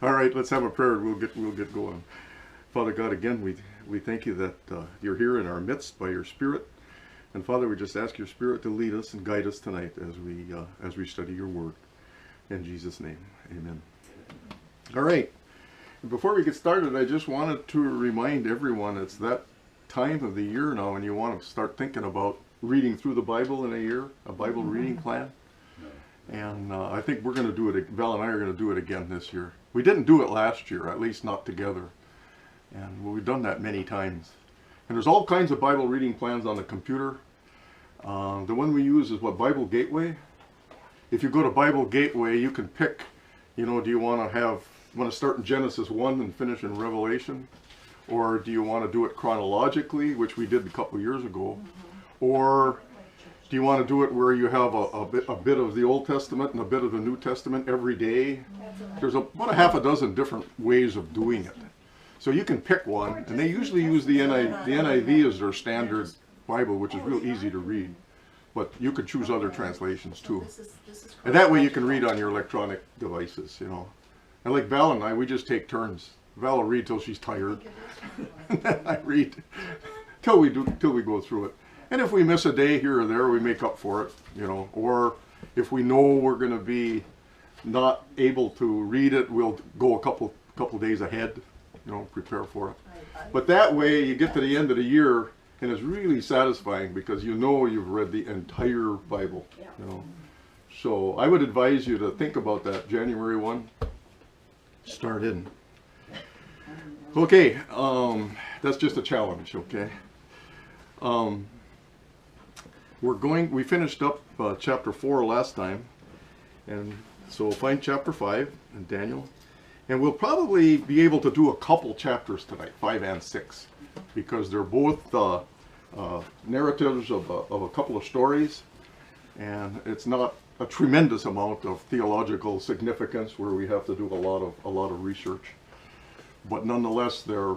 All right, let's have a prayer. We'll get going. Father God, again, we thank you that you're here in our midst by your Spirit. And Father, we just ask your Spirit to lead us and guide us tonight as we study your word. In Jesus' name, amen. All right. Before we get started, I just wanted to remind everyone it's that time of the year now when you want to start thinking about reading through the Bible in a year, a Bible reading plan. And I think we're going to do it, Val and I are going to do it again this year. We didn't do it last year, at least not together. And we've done that many times. And there's all kinds of Bible reading plans on the computer. The one we use is what, Bible Gateway? If you go to Bible Gateway, you can pick, do you want to start in Genesis 1 and finish in Revelation? Or do you want to do it chronologically, which we did a couple years ago? Or do you want to do it where you have a bit of the Old Testament and a bit of the New Testament every day? There's about a half a dozen different ways of doing it. So you can pick one, and they usually use the NIV as their standard Bible, which is real easy to read. But you could choose other translations too. And that way you can read on your electronic devices, And like Val and I, we just take turns. Val will read till she's tired. And then I read till we go through it. And if we miss a day here or there, we make up for it, Or if we know we're going to be not able to read it, we'll go a couple days ahead, prepare for it. But that way you get to the end of the year and it's really satisfying because you've read the entire Bible, So I would advise you to think about that January 1. Start in. Okay, that's just a challenge, okay? We finished up chapter 4 last time, and so we'll find chapter 5 in Daniel, and we'll probably be able to do a couple chapters tonight, 5 and 6, because they're both narratives of a couple of stories, and it's not a tremendous amount of theological significance where we have to do a lot of research, but nonetheless they're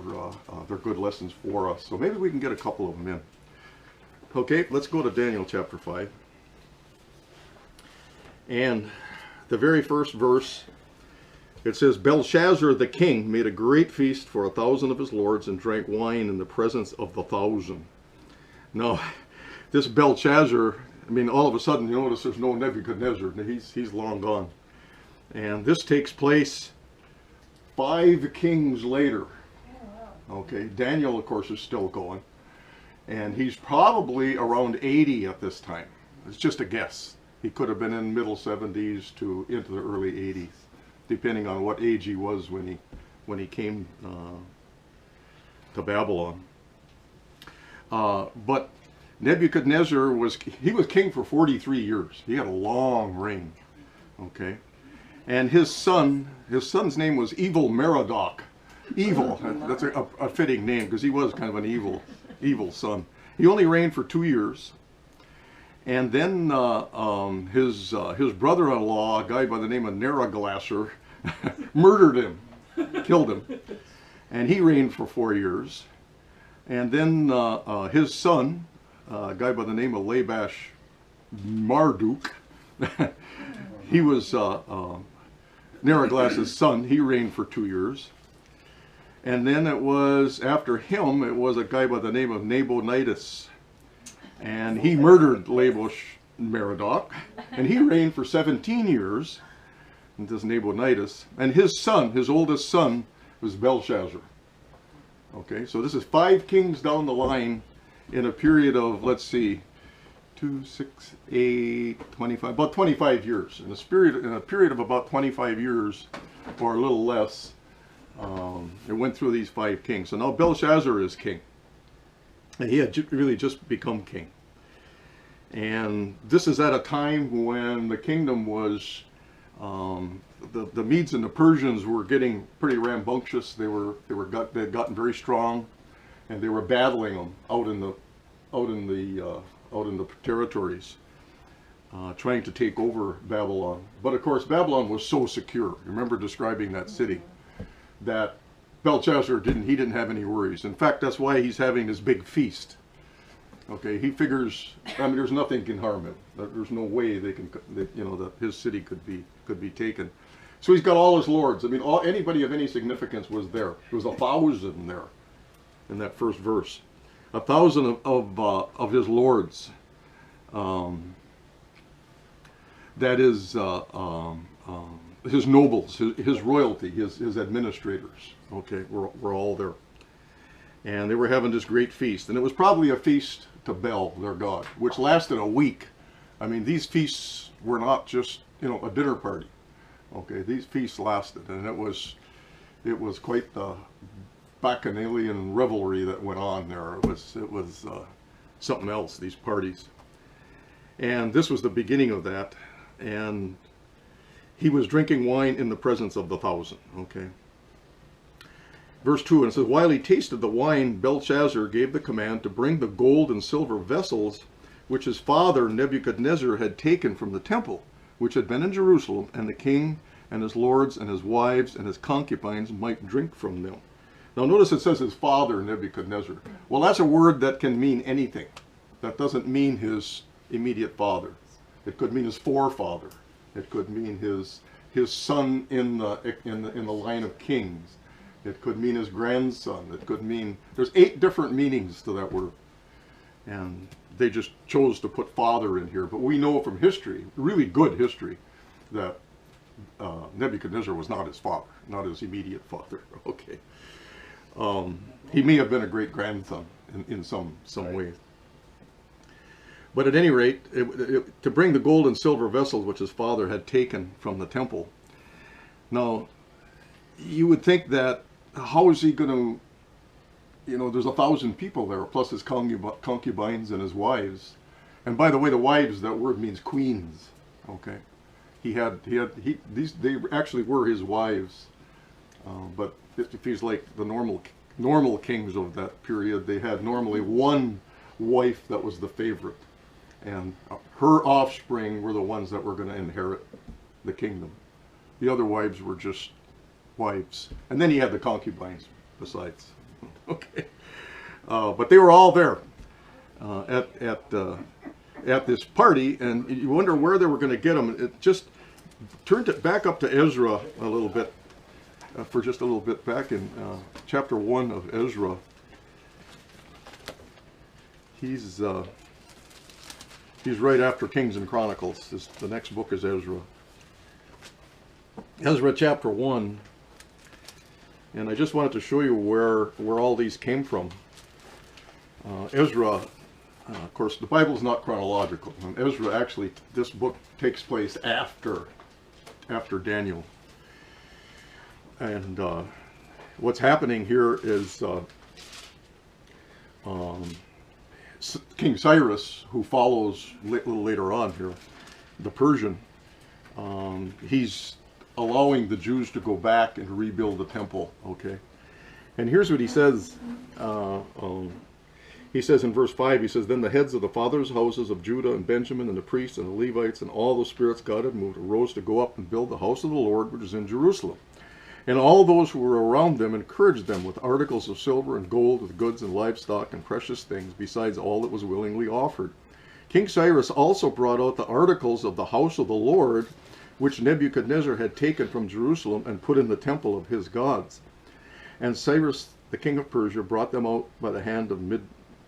good lessons for us. So maybe we can get a couple of them in. Okay, let's go to Daniel chapter 5. And the very first verse, it says, Belshazzar the king made a great feast for 1,000 of his lords and drank wine in the presence of the 1,000. Now, this Belshazzar, all of a sudden you notice there's no Nebuchadnezzar. He's long gone. And this takes place 5 kings later. Okay, Daniel, of course, is still going. And he's probably around 80 at this time. It's just a guess. He could have been in middle 70s to into the early 80s, depending on what age he was when he came to Babylon. But Nebuchadnezzar was king for 43 years. He had a long reign. Okay, and his son's name was Evil Merodach. Evil. That's a fitting name because he was kind of an evil son. He only reigned for 2 years, and then his brother-in-law, a guy by the name of Neraglasser, murdered him, killed him, and he reigned for 4 years. And then his son, a guy by the name of Labash Marduk, he was Neraglasser's son. He reigned for 2 years. And then after him, it was a guy by the name of Nabonidus. And he murdered Labash Merodach. And he reigned for 17 years, this Nabonidus. And his son, his oldest son, was Belshazzar. Okay, so this is 5 kings down the line in a period of, let's see, 2, 6, 8, 25, about 25 years. In a period of about 25 years, or a little less, it went through these 5 kings. So now Belshazzar is king. And he had really just become king. And this is at a time when the kingdom was, the Medes and the Persians were getting pretty rambunctious. They had gotten very strong, and they were battling them out in the territories, trying to take over Babylon. But of course, Babylon was so secure. Remember describing that city, that Belshazzar didn't have any worries. In fact, that's why he's having this big feast. Okay, he figures, there's nothing can harm him. There's no way that his city could be taken. So he's got all his lords. I mean, anybody of any significance was there. There was 1,000 there in that first verse. 1,000 of his lords. That is his nobles, his royalty, his administrators. Okay, were all there. And they were having this great feast. And it was probably a feast to Bel, their god, which lasted a week. I mean, these feasts were not just, a dinner party. Okay, these feasts lasted. And it was quite the bacchanalian revelry that went on there. It was something else, these parties. And this was the beginning of that. And he was drinking wine in the presence of the 1,000. Okay. Verse 2, and it says, while he tasted the wine, Belshazzar gave the command to bring the gold and silver vessels which his father Nebuchadnezzar had taken from the temple, which had been in Jerusalem, and the king and his lords and his wives and his concubines might drink from them. Now notice it says his father Nebuchadnezzar. Well, that's a word that can mean anything. That doesn't mean his immediate father. It could mean his forefather. It could mean his son in the line of kings. It could mean his grandson. It could mean, there's 8 different meanings to that word. And they just chose to put father in here. But we know from history, really good history, that Nebuchadnezzar was not his father, not his immediate father. Okay. He may have been a great grandson in some way. But at any rate, to bring the gold and silver vessels which his father had taken from the temple. Now, you would think that, how is he going to, there's 1,000 people there, plus his concubines and his wives. And by the way, the wives, that word means queens. Okay. They actually were his wives. But if he's like the normal kings of that period, they had normally one wife that was the favorite. And her offspring were the ones that were going to inherit the kingdom. The other wives were just wives. And then he had the concubines besides. Okay. But they were all there at this party, and you wonder where they were going to get them. It just turned it back up to Ezra a little bit, for just a little bit, back in chapter 1 of Ezra. He's right after Kings and Chronicles. The next book is Ezra. Ezra chapter 1. And I just wanted to show you where all these came from. Ezra, of course, the Bible's not chronological. And Ezra, actually, this book takes place after Daniel. And what's happening here is King Cyrus, who follows a little later on here, the Persian, he's allowing the Jews to go back and rebuild the temple. Okay, and here's what he says. He says in verse 5, he says, then the heads of the fathers' houses of Judah and Benjamin and the priests and the Levites and all the spirits God had moved arose to go up and build the house of the Lord which is in Jerusalem. And all those who were around them encouraged them with articles of silver and gold, with goods and livestock and precious things, besides all that was willingly offered. King Cyrus also brought out the articles of the house of the Lord, which Nebuchadnezzar had taken from Jerusalem and put in the temple of his gods. And Cyrus, the king of Persia, brought them out by the hand of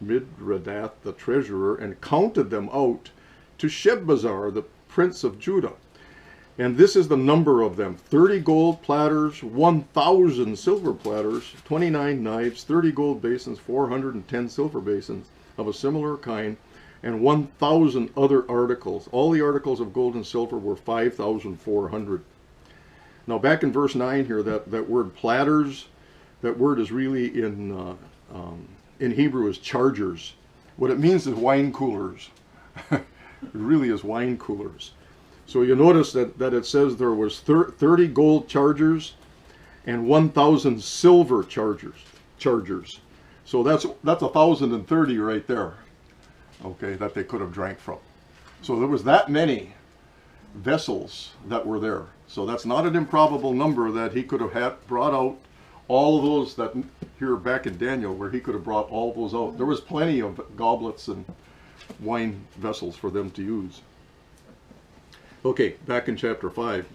Midradath, the treasurer, and counted them out to Shebbazzar, the prince of Judah. And this is the number of them: 30 gold platters, 1,000 silver platters, 29 knives, 30 gold basins, 410 silver basins of a similar kind, and 1,000 other articles. All the articles of gold and silver were 5,400. Now back in verse 9 here, that word platters, that word is really in Hebrew is chargers. What it means is wine coolers. It really is wine coolers. So you notice that it says there was 30 gold chargers and 1,000 silver chargers. So that's 1,030 right there. Okay, that they could have drank from. So there was that many vessels that were there. So that's not an improbable number that he could have brought out all of those that here back in Daniel, where he could have brought all those out. There was plenty of goblets and wine vessels for them to use. Okay, back in chapter 5.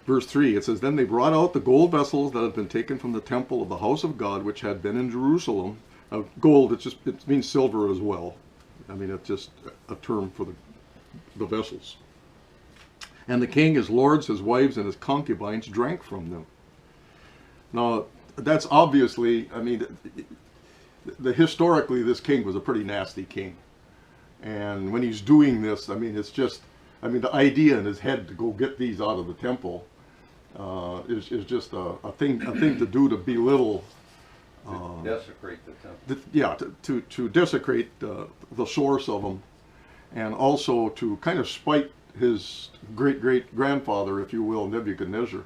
Verse 3, it says, Then they brought out the gold vessels that had been taken from the temple of the house of God, which had been in Jerusalem. Gold, it means silver as well. I mean, it's just a term for the vessels. And the king, his lords, his wives, and his concubines drank from them. Now, that's obviously, I mean, historically, this king was a pretty nasty king. And when he's doing this, I mean, it's just, I mean, the idea in his head to go get these out of the temple is just a thing to do to belittle. To desecrate the temple. Yeah, to desecrate the source of them, and also to kind of spite his great-great-grandfather, if you will, Nebuchadnezzar.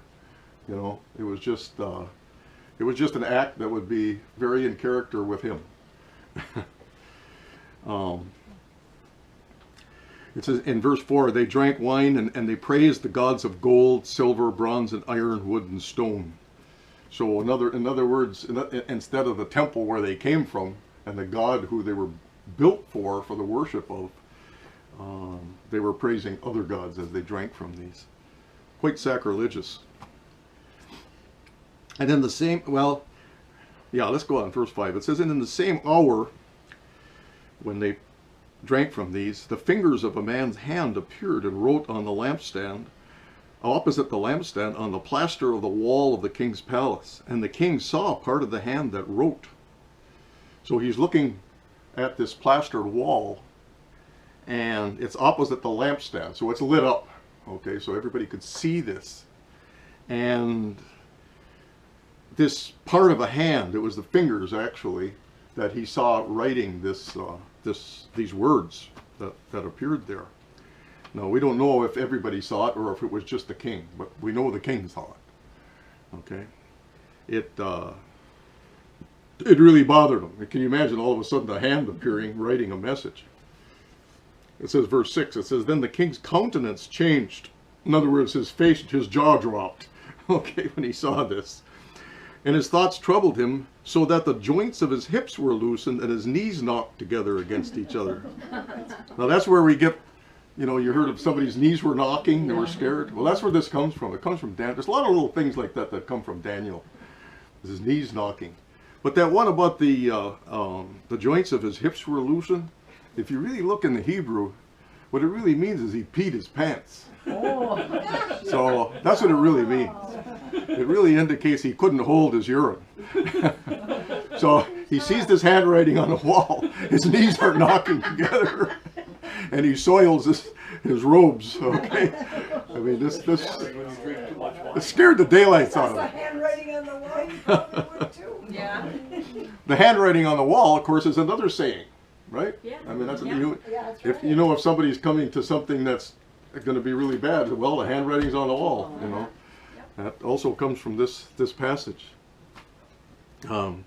You know, it was just an act that would be very in character with him. It says in verse 4, they drank wine and they praised the gods of gold, silver, bronze, and iron, wood, and stone. So in other words, instead of the temple where they came from and the God who they were built for the worship of, they were praising other gods as they drank from these. Quite sacrilegious. And in the same, well, yeah, let's go on, verse 5. It says, And in the same hour, when they drank from these, the fingers of a man's hand appeared and wrote on the lampstand, opposite the lampstand, on the plaster of the wall of the king's palace. And the king saw part of the hand that wrote. So he's looking at this plastered wall, and it's opposite the lampstand, so it's lit up. Okay, so everybody could see this. And this part of a hand, it was the fingers actually, that he saw writing these words that appeared there. Now, we don't know if everybody saw it or if it was just the king, but we know the king saw it. Okay? It really bothered him. Can you imagine all of a sudden a hand appearing, writing a message? It says, verse 6, it says, Then the king's countenance changed. In other words, his face, his jaw dropped, okay, when he saw this. And his thoughts troubled him, so that the joints of his hips were loosened and his knees knocked together against each other. Now that's where we get, you know, you heard of somebody's knees were knocking, they were scared. Well, that's where this comes from. It comes from Daniel. There's a lot of little things like that that come from Daniel. His knees knocking. But that one about the joints of his hips were loosened, if you really look in the Hebrew, what it really means is he peed his pants. Oh. So that's what it really means. It really indicates he couldn't hold his urine. So he sees this handwriting on the wall. His knees are knocking together, and he soils his robes. Okay, I mean this scared the daylights out of him. The handwriting on the wall, you probably would too. Yeah. The handwriting on the wall, of course, is another saying, right? Yeah. I mean, that's yeah. That's right. If you know if somebody's coming to something that's going to be really bad, well, the handwriting's on the wall. You know, that also comes from this passage. In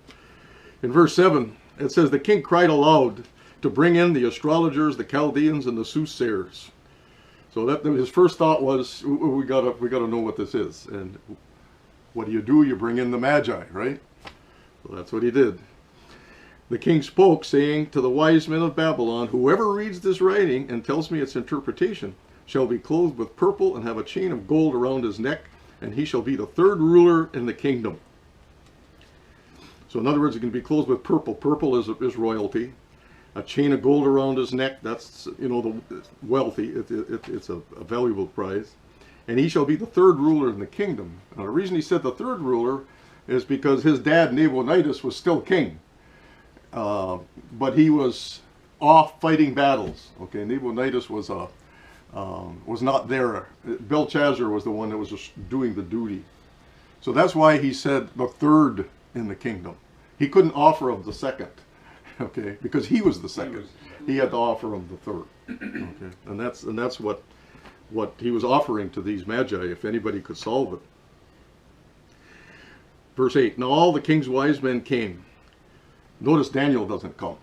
verse 7, it says, The king cried aloud to bring in the astrologers, the Chaldeans, and the soothsayers. So that his first thought was, we gotta know what this is. And what do? You bring in the Magi, right? So that's what he did. The king spoke, saying to the wise men of Babylon, Whoever reads this writing and tells me its interpretation shall be clothed with purple and have a chain of gold around his neck, and he shall be the third ruler in the kingdom. So in other words, he can be clothed with purple. Purple is royalty. A chain of gold around his neck, that's, you know, the wealthy. It's a valuable prize. And he shall be the third ruler in the kingdom. Now the reason he said the third ruler is because his dad, Nabonidus, was still king. But he was off fighting battles. Okay, Nabonidus was not there. Belshazzar was the one that was just doing the duty. So that's why he said the third in the kingdom. He couldn't offer him the second, okay, because he was the second. He had to offer him the third. Okay, and that's what he was offering to these magi, if anybody could solve it. Verse 8, Now all the king's wise men came. Notice Daniel doesn't come.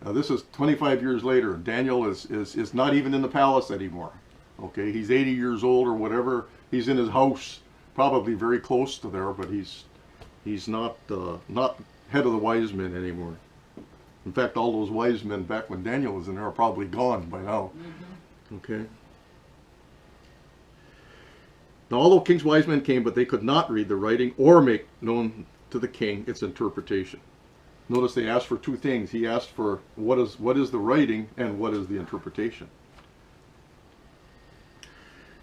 Now this is 25 years later, and Daniel is not even in the palace anymore. Okay, he's 80 years old or whatever. He's in his house, probably very close to there, but he's not head of the wise men anymore. In fact, all those wise men back when Daniel was in there are probably gone by now. Mm-hmm. Okay. Now all the king's wise men came, but they could not read the writing or make known to the king its interpretation. Notice they asked for two things. He asked for what is the writing and what is the interpretation.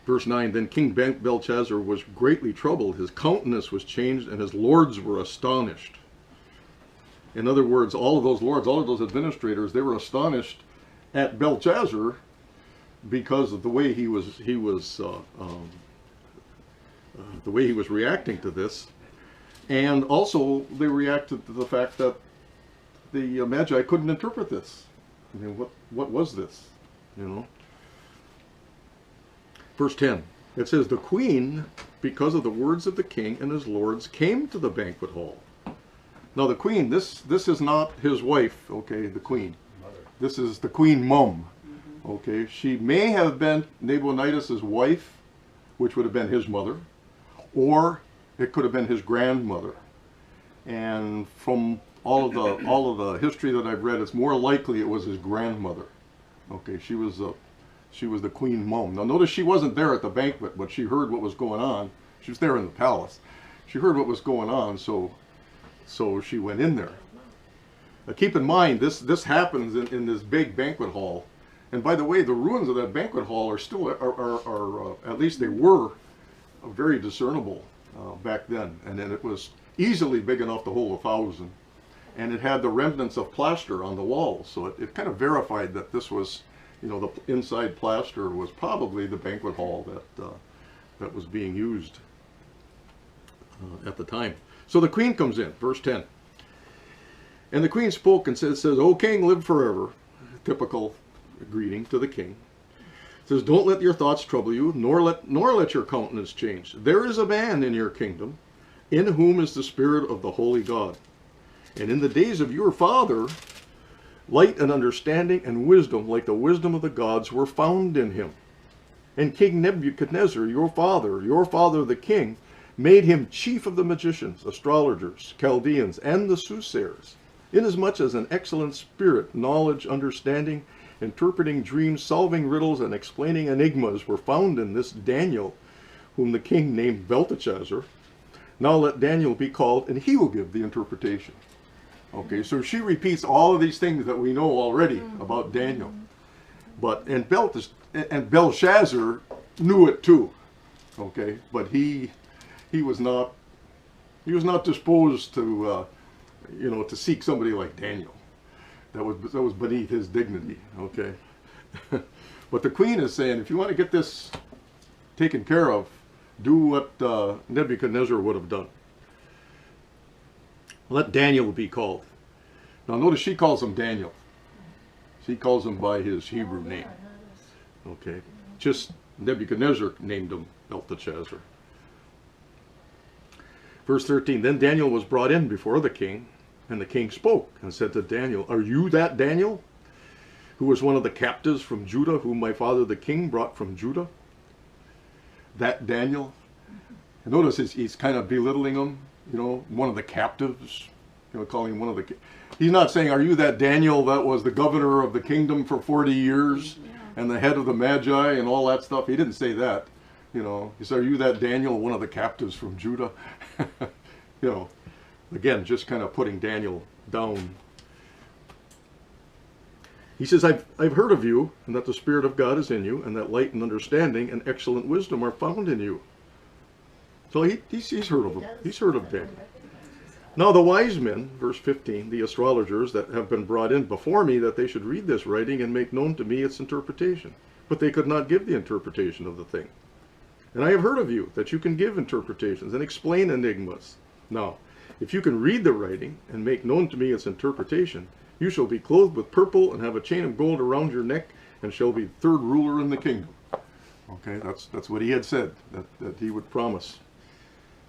Verse 9, then King Belshazzar was greatly troubled. His countenance was changed, and his lords were astonished. In other words, all of those lords, all of those administrators, they were astonished at Belshazzar because of the way he was reacting to this, and also they reacted to the fact that the Magi couldn't interpret this. I mean, what was this? You know. Verse 10, it says, the queen, because of the words of the king and his lords, came to the banquet hall. Now the queen, this is not his wife, okay, the queen. Mother. This is the queen mum, okay. She may have been Nabonidus' wife, which would have been his mother, or it could have been his grandmother. And from all of the history that I've read, it's more likely it was his grandmother. Okay, she was the queen mum. Now notice she wasn't there at the banquet, but she heard what was going on. She was there in the palace. She heard what was going on, so she went in there. Now keep in mind, this happens in this big banquet hall. And by the way, the ruins of that banquet hall are still, at least they were, very discernible back then. And then it was easily big enough to hold 1,000. And it had the remnants of plaster on the walls. So it kind of verified that this was, you know, the inside plaster was probably the banquet hall that was being used at the time. So the queen comes in, verse 10. And the queen spoke and says, O king, live forever. Typical greeting to the king. It says, don't let your thoughts trouble you, nor let your countenance change. There is a man in your kingdom, in whom is the spirit of the holy God. And in the days of your father, light and understanding and wisdom, like the wisdom of the gods, were found in him. And King Nebuchadnezzar, your father the king, made him chief of the magicians, astrologers, Chaldeans, and the soothsayers, inasmuch as an excellent spirit, knowledge, understanding, interpreting dreams, solving riddles, and explaining enigmas were found in this Daniel, whom the king named Belteshazzar. Now let Daniel be called, and he will give the interpretation. Okay, so she repeats all of these things that we know already about Daniel. And Belshazzar knew it too. Okay, but he was not disposed to to seek somebody like Daniel. That was beneath his dignity. Okay, but the queen is saying, if you want to get this taken care of, do what Nebuchadnezzar would have done. Let Daniel be called. Now notice she calls him Daniel. She calls him by his Hebrew name. Okay, just Nebuchadnezzar named him Belteshazzar. Verse 13, then Daniel was brought in before the king, and the king spoke and said to Daniel, are you that Daniel, who was one of the captives from Judah, whom my father the king brought from Judah? That Daniel? And notice he's kind of belittling him, one of the captives, calling him one of the... He's not saying, are you that Daniel that was the governor of the kingdom for 40 years and the head of the Magi and all that stuff? He didn't say that. He said, are you that Daniel, one of the captives from Judah? Again, just kind of putting Daniel down. He says, I've heard of you, and that the Spirit of God is in you, and that light and understanding and excellent wisdom are found in you. So he's heard of him. He's heard of Daniel. Now the wise men, verse 15, the astrologers that have been brought in before me, that they should read this writing and make known to me its interpretation. But they could not give the interpretation of the thing. And I have heard of you, that you can give interpretations and explain enigmas. Now, if you can read the writing and make known to me its interpretation, you shall be clothed with purple and have a chain of gold around your neck, and shall be third ruler in the kingdom. Okay, that's what he had said, that he would promise.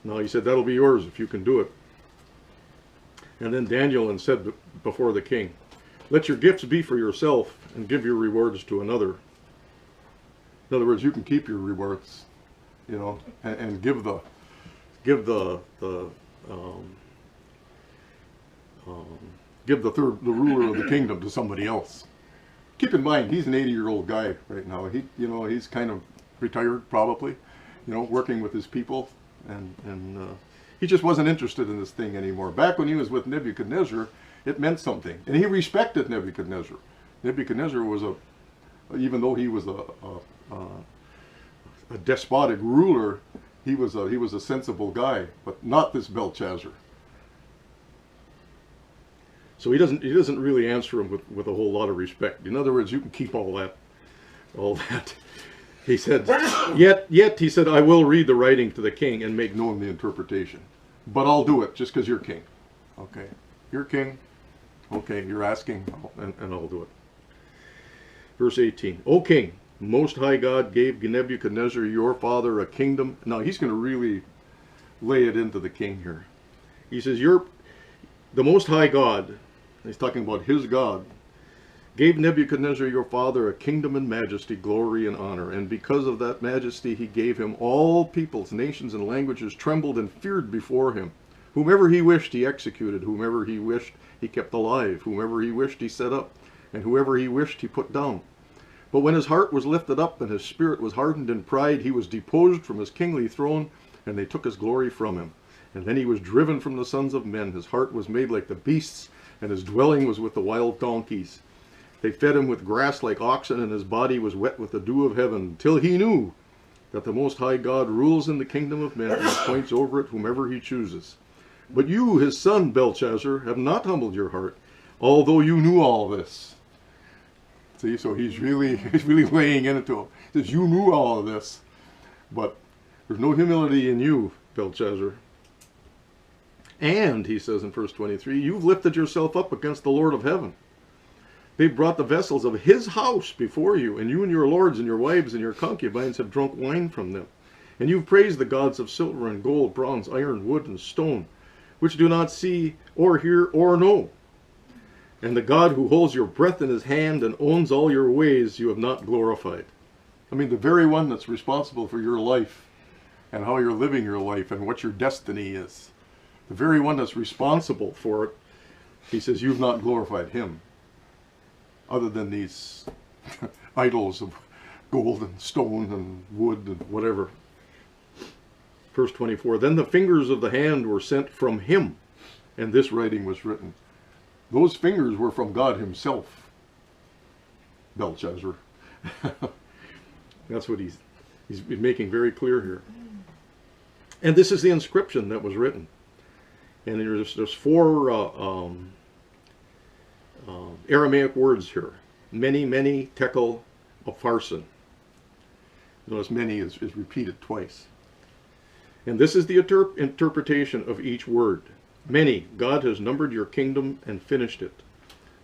Now he said, that'll be yours if you can do it. And then Daniel said before the king, let your gifts be for yourself, and give your rewards to another. In other words, you can keep your rewards, and give the ruler of the kingdom to somebody else. Keep in mind, he's an 80-year-old guy right now. He's kind of retired probably, working with his people, and he just wasn't interested in this thing anymore. Back when he was with Nebuchadnezzar, it meant something, and he respected Nebuchadnezzar. Nebuchadnezzar was even though he was a despotic ruler, he was a sensible guy, but not this Belshazzar. So he doesn't really answer him with a whole lot of respect. In other words, you can keep all that. He said, yet he said, I will read the writing to the king and make known the interpretation. But I'll do it just because you're king. Okay, you're king. Okay, you're asking, and I'll do it. Verse 18, O king, Most High God gave Nebuchadnezzar your father a kingdom. Now he's going to really lay it into the king here. He says, the Most High God, he's talking about his God, gave Nebuchadnezzar your father a kingdom and majesty, glory and honor. And because of that majesty he gave him, all peoples, nations, and languages trembled and feared before him. Whomever he wished he executed, whomever he wished he kept alive, whomever he wished he set up, and whoever he wished he put down. But when his heart was lifted up and his spirit was hardened in pride, he was deposed from his kingly throne, and they took his glory from him. And then he was driven from the sons of men. His heart was made like the beasts, and his dwelling was with the wild donkeys. They fed him with grass like oxen, and his body was wet with the dew of heaven, till he knew that the Most High God rules in the kingdom of men and appoints over it whomever he chooses. But you, his son Belshazzar, have not humbled your heart, although you knew all this. See, so he's really laying into him. He says, you knew all of this, but there's no humility in you, Belshazzar. And, he says in verse 23, you've lifted yourself up against the Lord of heaven. They've brought the vessels of his house before you, and you and your lords and your wives and your concubines have drunk wine from them. And you've praised the gods of silver and gold, bronze, iron, wood, and stone, which do not see or hear or know. And the God who holds your breath in his hand and owns all your ways you have not glorified. I mean, the very one that's responsible for your life and how you're living your life and what your destiny is. The very one that's responsible for it, he says, you've not glorified him. Other than these idols of gold and stone and wood and whatever. Verse 24, then the fingers of the hand were sent from him, and this writing was written. Those fingers were from God himself, Belshazzar. That's what he's making very clear here. And this is the inscription that was written. And there's four Aramaic words here. Many, tekel, upharsin. Notice many is repeated twice. And this is the interpretation of each word. Many, God has numbered your kingdom and finished it.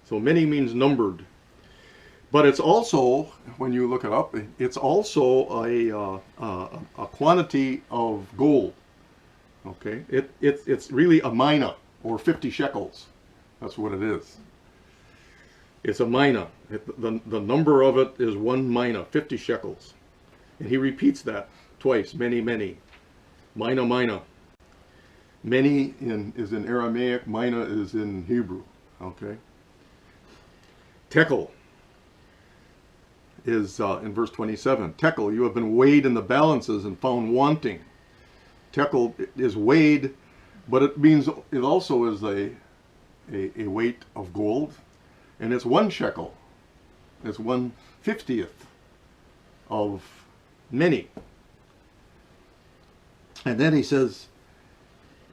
So many means numbered. But it's also, when you look it up, it's also a quantity of gold. Okay, it's really a mina, or 50 shekels. That's what it is. It's a mina. The number of it is 1 mina, 50 shekels. And he repeats that twice, many. Mina. Many is in Aramaic, mina is in Hebrew. Okay. Tekel is in verse 27. Tekel, you have been weighed in the balances and found wanting. Tekel is weighed, but it also is a weight of gold, and it's 1 shekel. It's 1/50th of many. And then he says,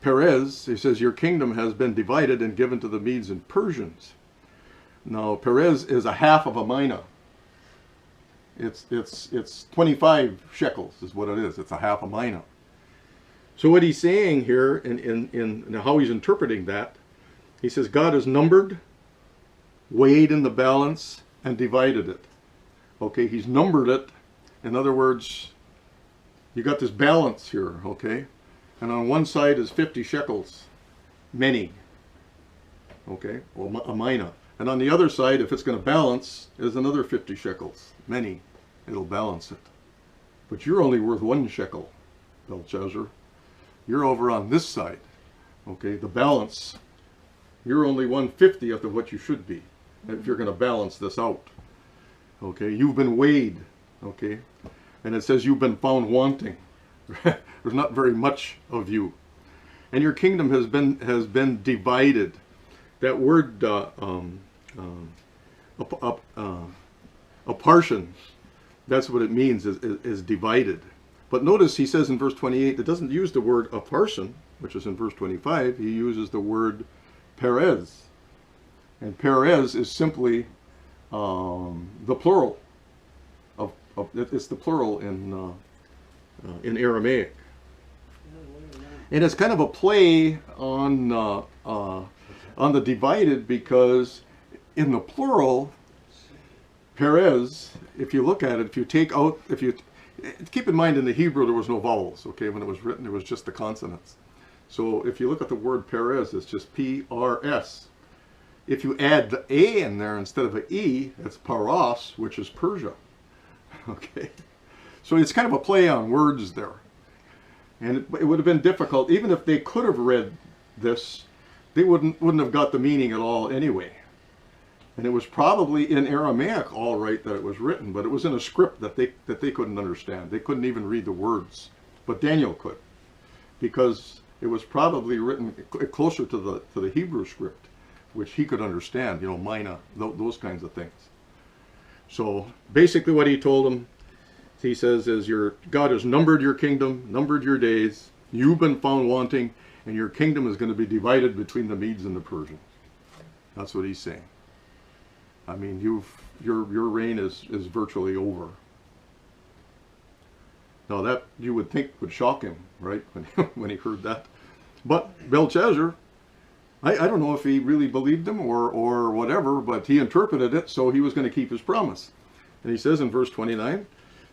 Perez, he says, your kingdom has been divided and given to the Medes and Persians. Now, Perez is a half of a mina. It's 25 shekels is what it is. It's a half a mina. So what he's saying here, in how he's interpreting that, he says God has numbered, weighed in the balance, and divided it. Okay, he's numbered it. In other words, you got this balance here, okay? And on one side is 50 shekels, many, okay, or a mina. And on the other side, if it's going to balance, is another 50 shekels, many. It'll balance it. But you're only worth 1 shekel, Belshazzar. You're over on this side, okay? The balance, you're only 1/50th of what you should be if you're going to balance this out, okay? You've been weighed, okay? And it says you've been found wanting. There's not very much of you. And your kingdom has been divided. That word apartion, that's what it means, is divided. But notice he says in verse 28, it doesn't use the word apartion, which is in verse 25. He uses the word Perez. And Perez is simply the plural of it's the plural in Aramaic. And it's kind of a play on the divided, because in the plural, Perez, if you look at it, keep in mind in the Hebrew there was no vowels, okay? When it was written, it was just the consonants. So if you look at the word Perez, it's just P-R-S. If you add the A in there instead of an E, it's Paros, which is Persia. Okay? So it's kind of a play on words there. And it would have been difficult, even if they could have read this, they wouldn't have got the meaning at all anyway. And it was probably in Aramaic, all right, that it was written, but it was in a script that they couldn't understand. They couldn't even read the words, but Daniel could, because it was probably written closer to the Hebrew script, which he could understand, mina, those kinds of things. So basically what he told them, he says, is God has numbered your kingdom, numbered your days, you've been found wanting, and your kingdom is going to be divided between the Medes and the Persians. That's what he's saying. I mean, your reign is virtually over. Now that you would think would shock him, right, when he heard that. But Belshazzar, I don't know if he really believed him or whatever, but he interpreted it so he was going to keep his promise. And he says in verse 29,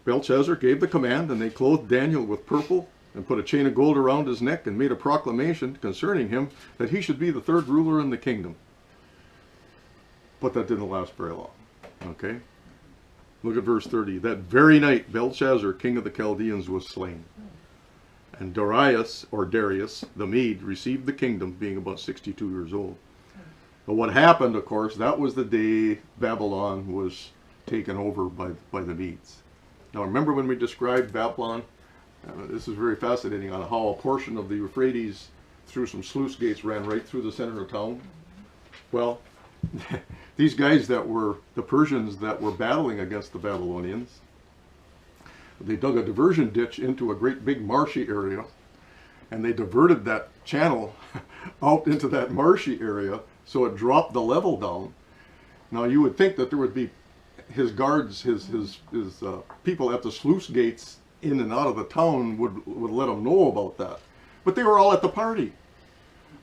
Belshazzar gave the command, and they clothed Daniel with purple and put a chain of gold around his neck and made a proclamation concerning him that he should be the third ruler in the kingdom. But that didn't last very long. Okay? Look at verse 30. That very night, Belshazzar, king of the Chaldeans, was slain. And Darius, the Mede, received the kingdom, being about 62 years old. But what happened, of course, that was the day Babylon was taken over by the Medes. Now remember when we described Babylon? This is very fascinating, on how a portion of the Euphrates through some sluice gates ran right through the center of town. Well, these guys that were the Persians that were battling against the Babylonians, they dug a diversion ditch into a great big marshy area, and they diverted that channel out into that marshy area, so it dropped the level down. Now you would think that there would be his guards, his people at the sluice gates in and out of the town would let him know about that. But they were all at the party.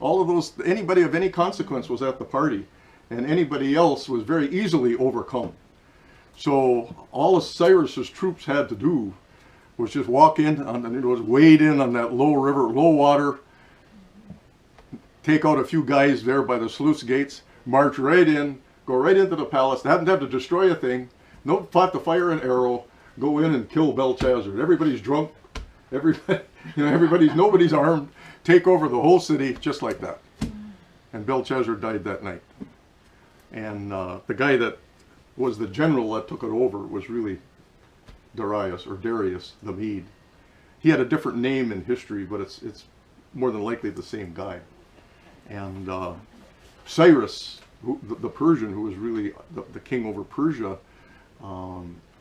All of those, anybody of any consequence was at the party, and anybody else was very easily overcome. So all of Cyrus's troops had to do was just walk in, and it was wade in on that low river, low water, take out a few guys there by the sluice gates, march right in, go right into the palace. They hadn't had to destroy a thing. No, fought to fire an arrow, go in and kill Belshazzar. Everybody's drunk. Nobody's armed. Take over the whole city just like that. And Belshazzar died that night. And the guy that was the general that took it over was really Darius the Mede. He had a different name in history, but it's more than likely the same guy. And Cyrus, the Persian, who was really the king over Persia,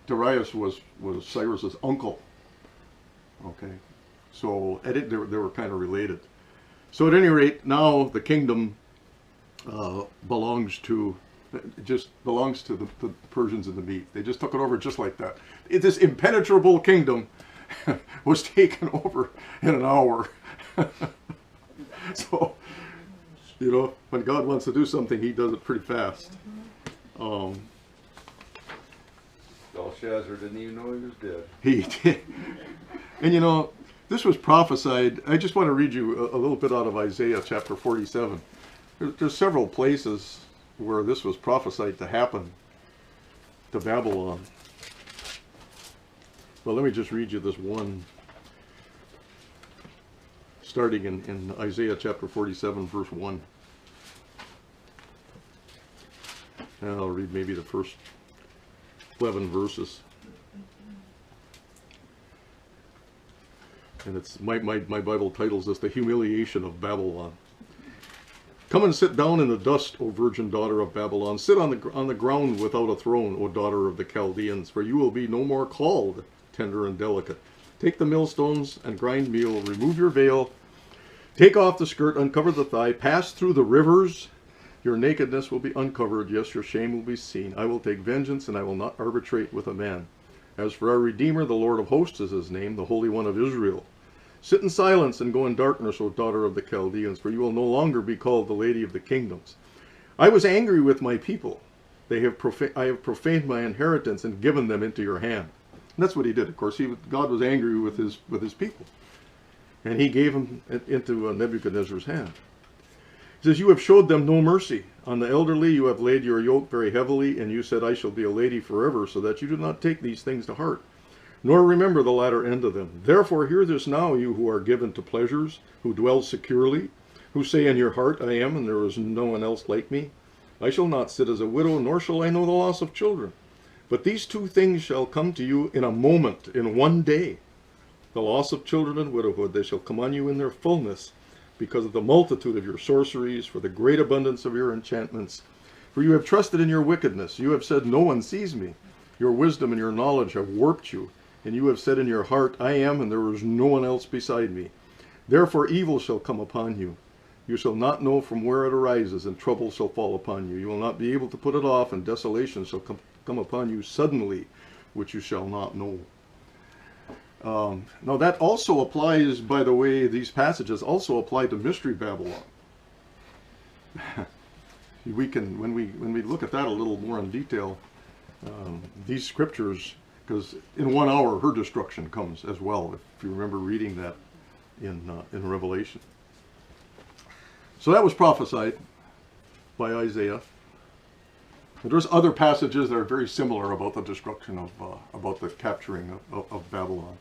Darius was Cyrus's uncle. Okay, so they were kind of related. So at any rate, now the kingdom belongs to the Persians and the Medes. They just took it over just like that. This impenetrable kingdom was taken over in an hour. So, when God wants to do something, he does it pretty fast. Belshazzar didn't even know he was dead. He did. And this was prophesied. I just want to read you a little bit out of Isaiah chapter 47. There's several places where this was prophesied to happen to Babylon. Well, let me just read you this one, starting in Isaiah chapter 47, verse 1. And I'll read maybe the first 11 verses. And it's my Bible titles this, The Humiliation of Babylon. Come and sit down in the dust, O virgin daughter of Babylon. Sit on the ground without a throne, O daughter of the Chaldeans, for you will be no more called tender and delicate. Take the millstones and grind meal, remove your veil, take off the skirt, uncover the thigh, pass through the rivers. Your nakedness will be uncovered, yes, your shame will be seen. I will take vengeance, and I will not arbitrate with a man. As for our Redeemer, the Lord of hosts is his name, the Holy One of Israel. Sit in silence and go in darkness, O daughter of the Chaldeans, for you will no longer be called the Lady of the Kingdoms. I was angry with my people. I have profaned my inheritance and given them into your hand. And that's what he did. Of course, God was angry with his people. And he gave them into Nebuchadnezzar's hand. He says, you have showed them no mercy. On the elderly you have laid your yoke very heavily, and you said, I shall be a lady forever, so that you do not take these things to heart, nor remember the latter end of them. Therefore hear this now, you who are given to pleasures, who dwell securely, who say in your heart, I am, and there is no one else like me. I shall not sit as a widow, nor shall I know the loss of children. But these two things shall come to you in a moment, in one day. The loss of children and widowhood, they shall come on you in their fullness, because of the multitude of your sorceries, for the great abundance of your enchantments. For you have trusted in your wickedness. You have said, no one sees me. Your wisdom and your knowledge have warped you. And you have said in your heart, I am, and there is no one else beside me. Therefore evil shall come upon you. You shall not know from where it arises, and trouble shall fall upon you. You will not be able to put it off, and desolation shall come upon you suddenly, which you shall not know. Now that also applies, by the way, these passages also apply to Mystery Babylon. We can, when we look at that a little more in detail, these scriptures, because in 1 hour her destruction comes as well, if you remember reading that in Revelation. So that was prophesied by Isaiah. And there's other passages that are very similar about the destruction of, about the capturing of Babylon.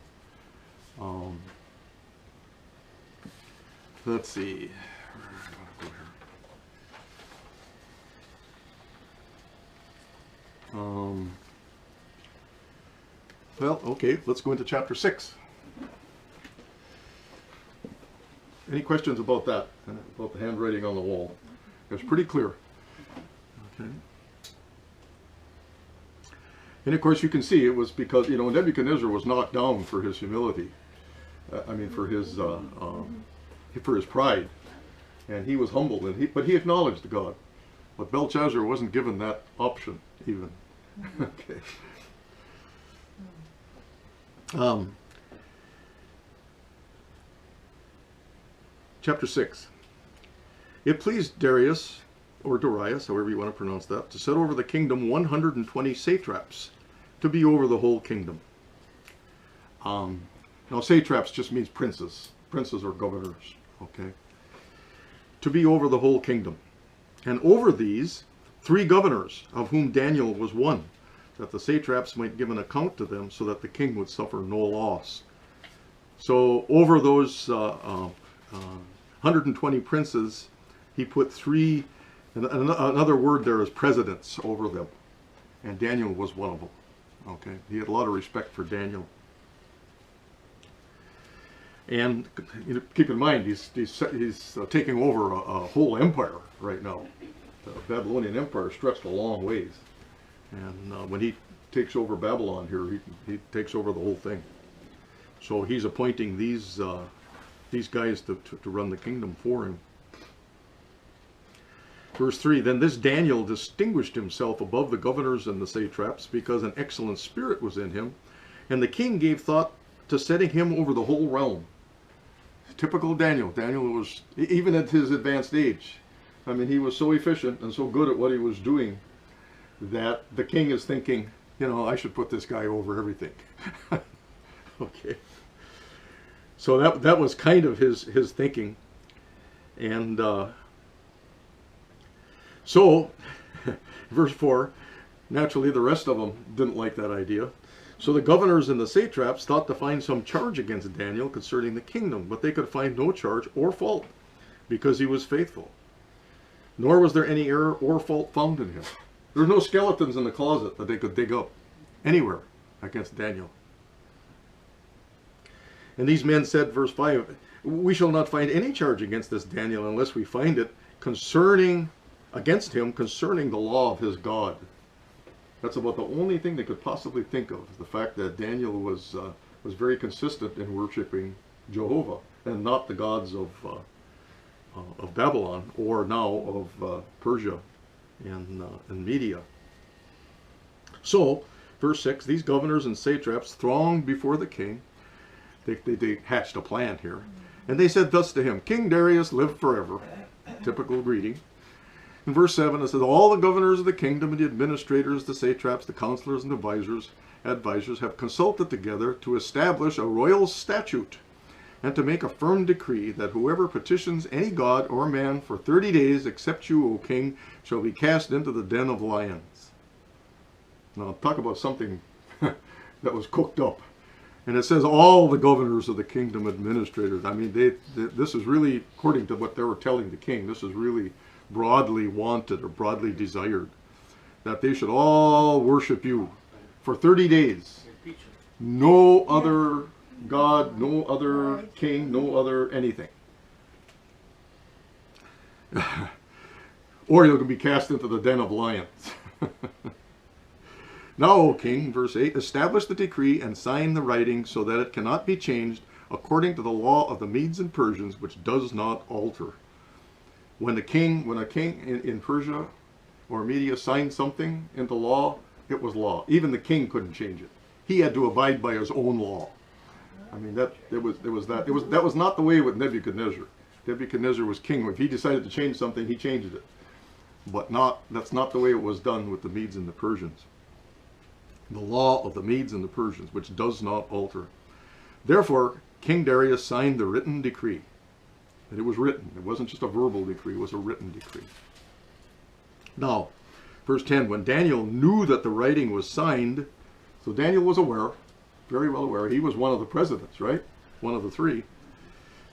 Let's see. Well, okay, let's go into chapter 6. Any questions about that? About the handwriting on the wall? It's pretty clear. Okay. And of course you can see it was because, you know, Nebuchadnezzar was knocked down for his humility. For his pride. And he was humbled, but he acknowledged God. But Belshazzar wasn't given that option even. Okay. Chapter 6. It pleased Darius, or Darius, however you want to pronounce that, to set over the kingdom 120 satraps, to be over the whole kingdom. Now satraps just means princes. Princes or governors, okay? To be over the whole kingdom. And over these, 3 governors, of whom Daniel was one, that the satraps might give an account to them, so that the king would suffer no loss. So over those 120 princes, he put 3, and another word there is presidents over them. And Daniel was one of them. Okay, he had a lot of respect for Daniel. And you know, keep in mind, he's taking over a whole empire right now. The Babylonian Empire stretched a long ways. And when he takes over Babylon here, he takes over the whole thing. So he's appointing these guys to run the kingdom for him. Verse 3, then this Daniel distinguished himself above the governors and the satraps, because an excellent spirit was in him, and the king gave thought to setting him over the whole realm. Typical Daniel. Daniel was, even at his advanced age, I mean, he was so efficient and so good at what he was doing that the king is thinking, you know, I should put this guy over everything. Okay. So that was kind of his thinking. And so, verse 4, naturally the rest of them didn't like that idea. So the governors and the satraps thought to find some charge against Daniel concerning the kingdom, but they could find no charge or fault, because he was faithful. Nor was there any error or fault found in him. There were no skeletons in the closet that they could dig up anywhere against Daniel. And these men said, verse 5, we shall not find any charge against this Daniel unless we find it against him concerning the law of his God. That's about the only thing they could possibly think of, the fact that Daniel was very consistent in worshiping Jehovah and not the gods of Babylon, or now of Persia and Media. So, verse 6, these governors and satraps thronged before the king. They hatched a plan here. And they said thus to him, King Darius, live forever. Typical greeting. In verse 7, it says, all the governors of the kingdom and the administrators, the satraps, the counselors, and advisors have consulted together to establish a royal statute and to make a firm decree that whoever petitions any god or man for 30 days, except you, O king, shall be cast into the den of lions. Now, talk about something that was cooked up. And it says all the governors of the kingdom, administrators. I mean, this is really, according to what they were telling the king, this is really broadly wanted or broadly desired, that they should all worship you for 30 days. No other God, no other king, no other anything. Or you'll be cast into the den of lions. Now, O king, verse 8, establish the decree and sign the writing so that it cannot be changed according to the law of the Medes and Persians, which does not alter. When a king in Persia or Media signed something into law, it was law. Even the king couldn't change it. He had to abide by his own law. I mean, that was not the way with Nebuchadnezzar. Nebuchadnezzar was king. If he decided to change something, he changed it. But that's not the way it was done with the Medes and the Persians. The law of the Medes and the Persians, which does not alter. Therefore, King Darius signed the written decree. And it was written. It wasn't just a verbal decree, it was a written decree. Now, verse 10, when Daniel knew that the writing was signed, so Daniel was aware, very well aware, he was one of the presidents, right? One of the three.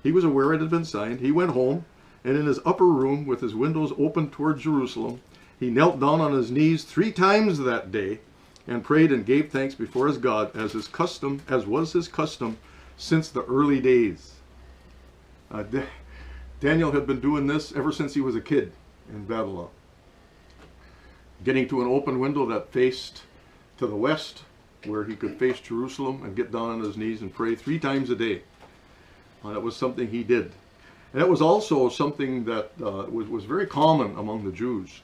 He was aware it had been signed. He went home, and in his upper room, with his windows open toward Jerusalem, he knelt down on his knees 3 times that day, and prayed and gave thanks before his God, as was his custom since the early days. Daniel had been doing this ever since he was a kid in Babylon. Getting to an open window that faced to the west, where he could face Jerusalem and get down on his knees and pray 3 times a day. That was something he did. And that was also something that was very common among the Jews.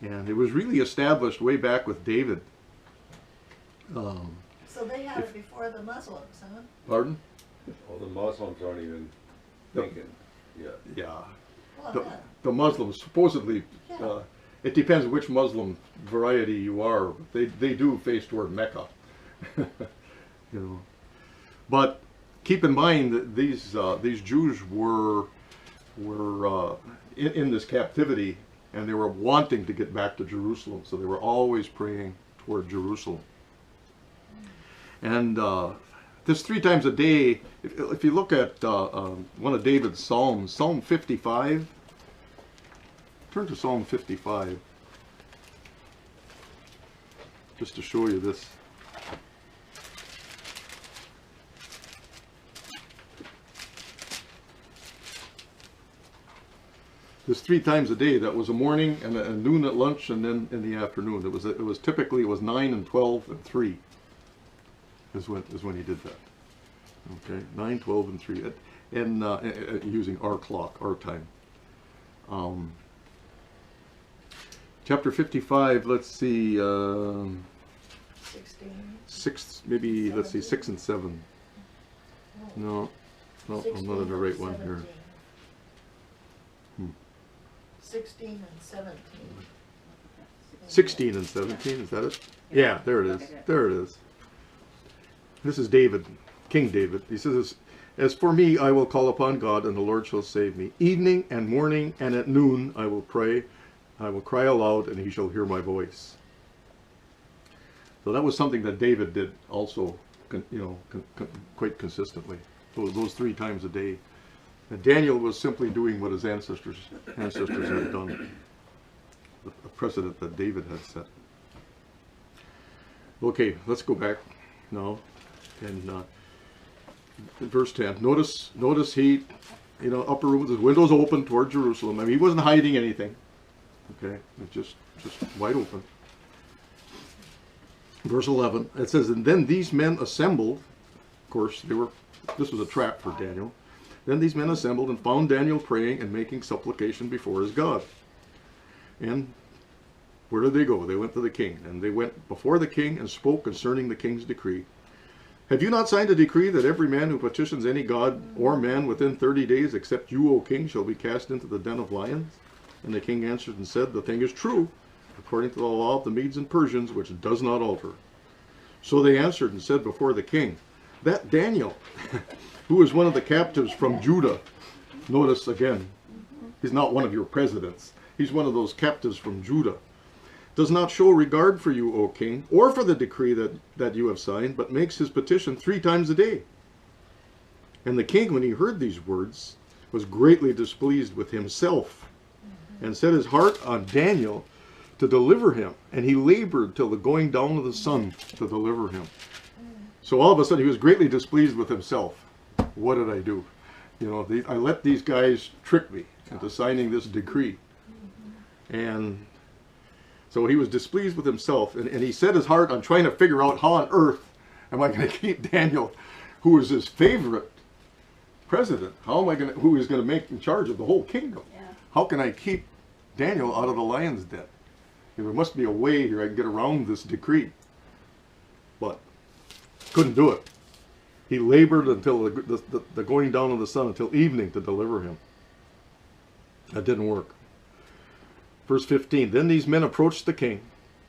And it was really established way back with David. So they had it before the Muslims, huh? Pardon? Well, the Muslims aren't even thinking yet. Yeah. Well, The Muslims, supposedly, Yeah. it depends which Muslim variety you are. They do face toward Mecca. You know. But keep in mind that these Jews were in this captivity, and they were wanting to get back to Jerusalem, so they were always praying toward Jerusalem. And this 3 times a day, if you look at one of David's Psalms, Psalm 55, turn to Psalm 55, just to show you this. This 3 times a day, that was a morning and a noon at lunch, and then in the afternoon. It was typically 9 and 12 and 3 is when he did that. Okay, 9, 12, and 3, and using our clock, our time. Chapter 55. Let's see. 16. 6, maybe. Let's see, 6 and 7. No, I'm not in the right one here. 16 and 17. 16 and 17, is that it? Yeah, there it is. There it is. This is David, King David. He says, as for me, I will call upon God, and the Lord shall save me. Evening and morning and at noon I will pray. I will cry aloud, and he shall hear my voice. So that was something that David did also, quite consistently. Those 3 times a day. And Daniel was simply doing what his ancestors had done, a precedent that David had set. Okay, let's go back now. And verse 10. Notice he, upper room with his windows open toward Jerusalem. I mean, he wasn't hiding anything. Okay, it's just wide open. Verse 11, it says, and then these men assembled. Of course, this was a trap for Daniel. Then these men assembled and found Daniel praying and making supplication before his God. And where did they go? They went to the king. And they went before the king and spoke concerning the king's decree. Have you not signed a decree that every man who petitions any god or man within 30 days, except you, O king, shall be cast into the den of lions? And the king answered and said, the thing is true, according to the law of the Medes and Persians, which does not alter. So they answered and said before the king, that Daniel, who is one of the captives from Judah, notice again, he's not one of your presidents, he's one of those captives from Judah, does not show regard for you, O king, or for the decree that you have signed, but makes his petition 3 times a day. And the king, when he heard these words, was greatly displeased with himself, and set his heart on Daniel to deliver him. And he labored till the going down of the sun to deliver him. So all of a sudden he was greatly displeased with himself. What did I do? I let these guys trick me into signing this decree. And so he was displeased with himself. And he set his heart on trying to figure out how on earth am I going to keep Daniel, who is his favorite president, who is going to make in charge of the whole kingdom? How can I keep Daniel out of the lion's den? There must be a way here I can get around this decree. But couldn't do it. He labored until the going down of the sun, until evening, to deliver him. That didn't work. Verse 15, then these men approached the king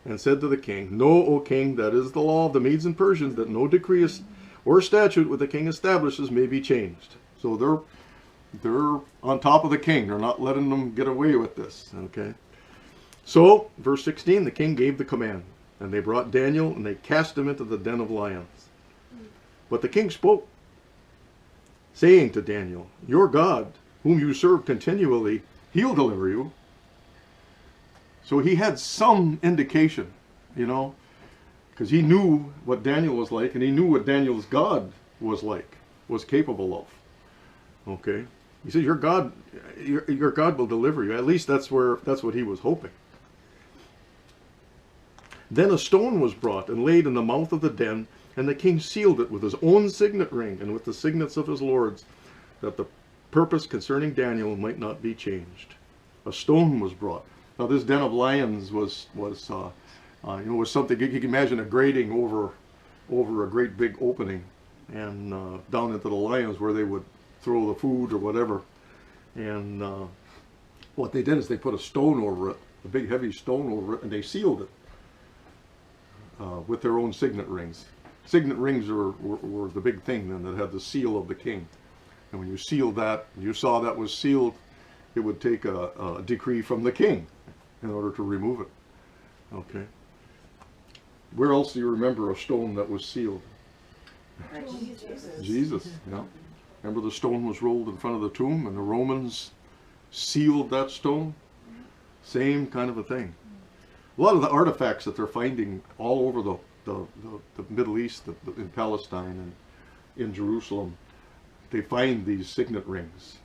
and said to the king, know, O king, that is the law of the Medes and Persians, that no decree or statute which the king establishes may be changed. So they're on top of the king. They're not letting them get away with this. Okay. So, verse 16, the king gave the command, and they brought Daniel, and they cast him into the den of lions. But the king spoke, saying to Daniel, your God, whom you serve continually, he'll deliver you. So he had some indication, because he knew what Daniel was like, and he knew what Daniel's God was like, was capable of. Okay. He says, your God will deliver you. At least that's what he was hoping. Then a stone was brought and laid in the mouth of the den, and the king sealed it with his own signet ring and with the signets of his lords, that the purpose concerning Daniel might not be changed. A stone was brought. Now this den of lions was something you can imagine, a grating over a great big opening, and down into the lions where they would throw the food or whatever. And what they did is they put a stone over it, a big heavy stone over it, and they sealed it with their own signet rings. Signet rings were the big thing then, that had the seal of the king. And when you sealed that, you saw that was sealed, it would take a decree from the king in order to remove it. Okay. Where else do you remember a stone that was sealed? Jesus. Yeah. Remember the stone was rolled in front of the tomb, and the Romans sealed that stone? Same kind of a thing. A lot of the artifacts that they're finding all over the Middle East, in Palestine and in Jerusalem, they find these signet rings.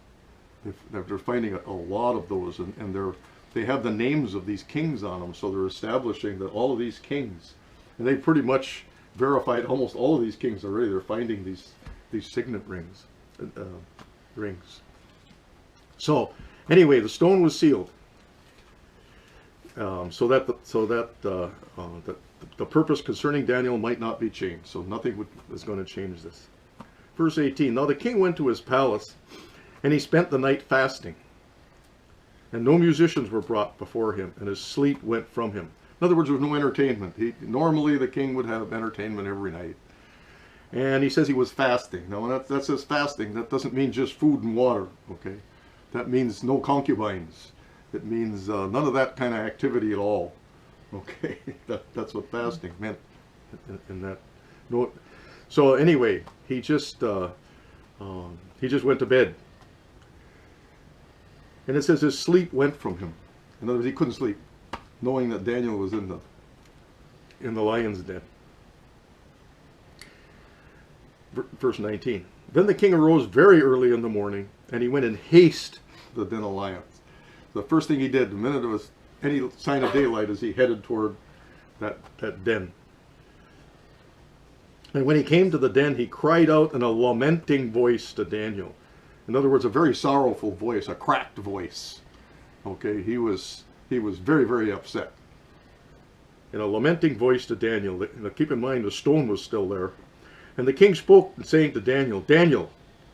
They're finding a lot of those, and they have the names of these kings on them, so they're establishing that all of these kings, and they pretty much verified almost all of these kings already. They're finding these signet rings. So anyway, the stone was sealed, so that the purpose concerning Daniel might not be changed. So nothing is going to change this. Verse 18, now the king went to his palace, and he spent the night fasting, and no musicians were brought before him, and his sleep went from him. In other words, there was no entertainment. Normally the king would have entertainment every night. And he says he was fasting. Now, when that says fasting, that doesn't mean just food and water, okay? That means no concubines. It means none of that kind of activity at all, okay? That's what fasting meant in that. No. So anyway, he just went to bed. And it says his sleep went from him. In other words, he couldn't sleep, knowing that Daniel was in the lion's den. Verse 19. Then the king arose very early in the morning, and he went in haste to the den of lions. The first thing he did, the minute there was any sign of daylight, is he headed toward that den. And when he came to the den, he cried out in a lamenting voice to Daniel. In other words, a very sorrowful voice, a cracked voice. Okay, he was very, very upset. In a lamenting voice to Daniel. Now keep in mind, the stone was still there. And the king spoke, saying to Daniel, Daniel,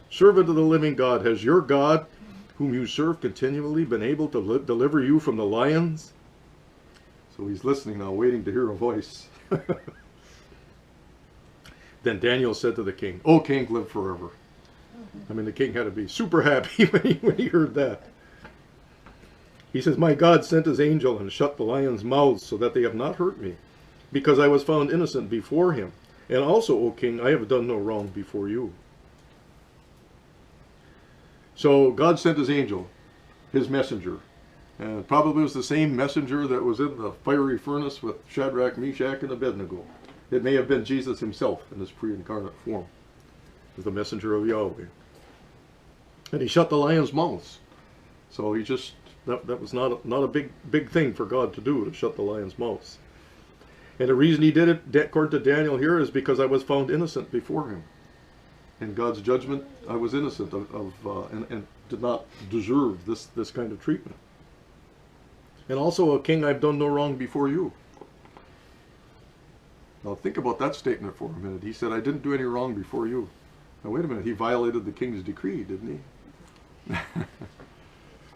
servant of the living God, has your God, whom you serve continually, been able to deliver you from the lions? So he's listening now, waiting to hear a voice. Then Daniel said to the king, O king, live forever. I mean, the king had to be super happy when he heard that. He says, my God sent his angel and shut the lions' mouths so that they have not hurt me, because I was found innocent before him. And also, O king, I have done no wrong before you. So God sent his angel, his messenger. And probably was the same messenger that was in the fiery furnace with Shadrach, Meshach, and Abednego. It may have been Jesus himself in his pre-incarnate form, as the messenger of Yahweh. And he shut the lions' mouths. So he just, that was not a big thing for God to do, to shut the lions' mouths. And the reason he did it, according to Daniel here, is because I was found innocent before him. In God's judgment, I was innocent and did not deserve this kind of treatment. And also, O king, I've done no wrong before you. Now think about that statement for a minute. He said, I didn't do any wrong before you. Now wait a minute, he violated the king's decree, didn't he?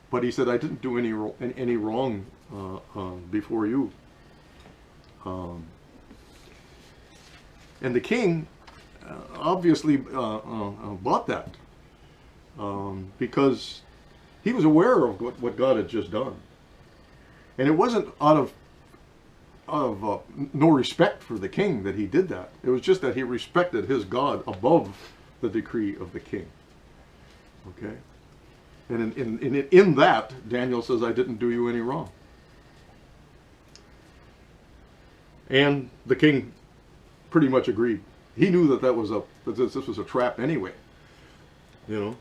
But he said, I didn't do any wrong before you. And the king obviously bought that because he was aware of what God had just done. And it wasn't out of no respect for the king that he did that. It was just that he respected his God above the decree of the king. Okay? And in that, Daniel says, I didn't do you any wrong. And the king pretty much agreed. He knew that this was a trap anyway. You know?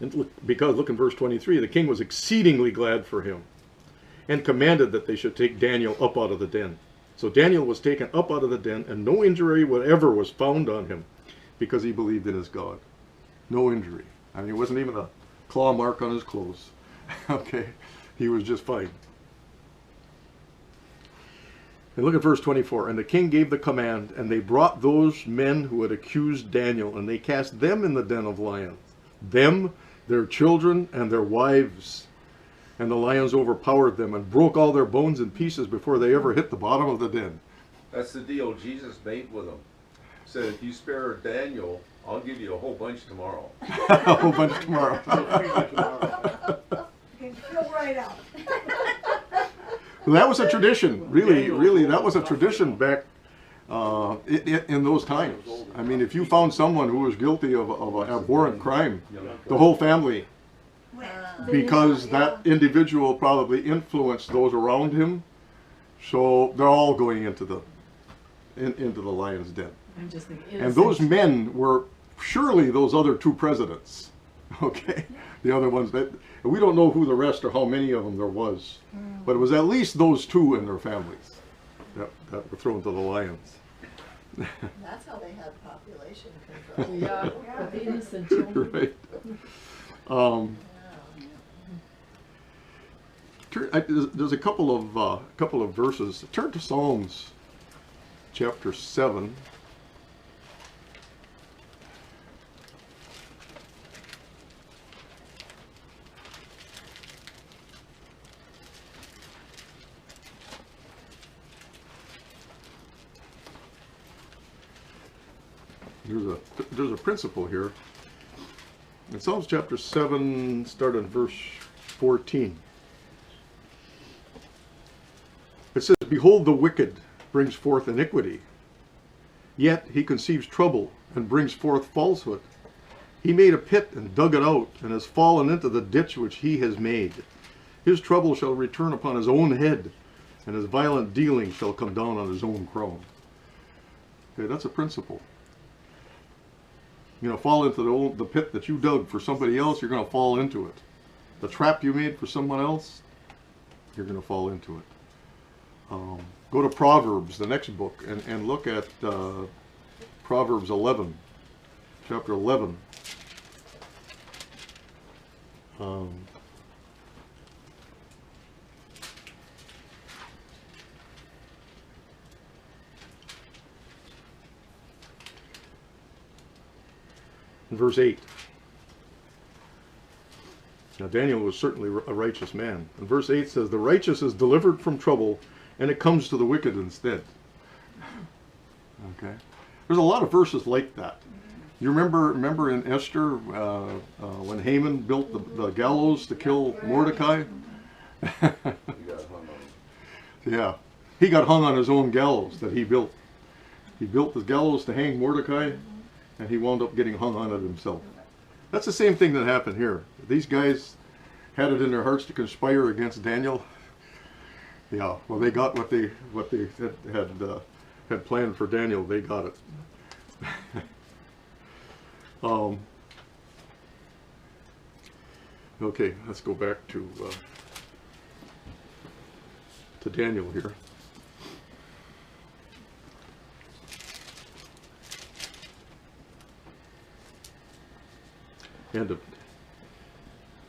And look in verse 23, the king was exceedingly glad for him, and commanded that they should take Daniel up out of the den. So Daniel was taken up out of the den, and no injury whatever was found on him, because he believed in his God. No injury. I mean, it wasn't even a claw mark on his clothes. Okay? He was just fine. And look at verse 24. And the king gave the command, and they brought those men who had accused Daniel, and they cast them in the den of lions. Them, their children, and their wives. And the lions overpowered them and broke all their bones in pieces before they ever hit the bottom of the den. That's the deal Jesus made with them. Said, if you spare Daniel, I'll give you a whole bunch tomorrow. A whole bunch tomorrow. You can fill right out. Well, that was a tradition. Really, that was a tradition back in those times. I mean, if you found someone who was guilty of an abhorrent crime, the whole family, because that individual probably influenced those around him, so they're all going into the lion's den. And those men were surely those other two presidents, okay? The other ones that, and we don't know who the rest or how many of them there was, but it was at least those two and their families that were thrown to the lions. That's how they had population control. Yeah, with innocent children. Right. There's a couple of verses. Turn to Psalms chapter 7. There's a principle here. In Psalms chapter 7, start in verse 14. It says, behold, the wicked brings forth iniquity, yet he conceives trouble and brings forth falsehood. He made a pit and dug it out, and has fallen into the ditch which he has made. His trouble shall return upon his own head, and his violent dealing shall come down on his own crown. Okay, that's a principle. fall into the pit that you dug for somebody else, you're going to fall into it. The trap you made for someone else, you're going to fall into it. Go to Proverbs, the next book, and look at Proverbs 11, chapter 11. In verse 8. Now Daniel was certainly a righteous man. And verse 8 says, the righteous is delivered from trouble, and it comes to the wicked instead. Okay. There's a lot of verses like that. You remember in Esther when Haman built the gallows to kill Mordecai? You got hung on. Yeah. He got hung on his own gallows that he built. He built the gallows to hang Mordecai, and he wound up getting hung on it himself. That's the same thing that happened here. These guys had it in their hearts to conspire against Daniel. Yeah, well, they got what they had planned for Daniel. They got it. Okay, let's go back to Daniel here.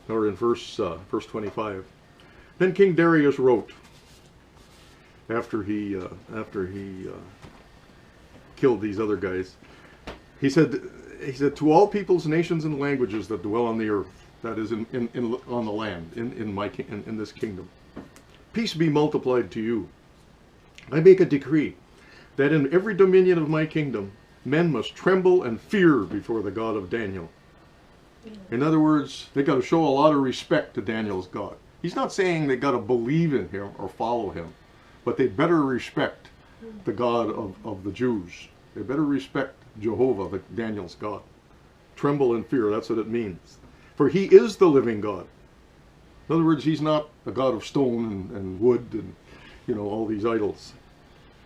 Or in verse 25. Then King Darius wrote, after he killed these other guys, he said, to all peoples, nations, and languages that dwell on the earth, that is on the land, in this kingdom, peace be multiplied to you. I make a decree that in every dominion of my kingdom, men must tremble and fear before the God of Daniel. In other words, they got to show a lot of respect to Daniel's God. He's not saying they got to believe in him or follow him, but they better respect the God of the Jews. They better respect Jehovah, Daniel's God. Tremble and fear, that's what it means. For he is the living God. In other words, he's not a God of stone and wood and all these idols.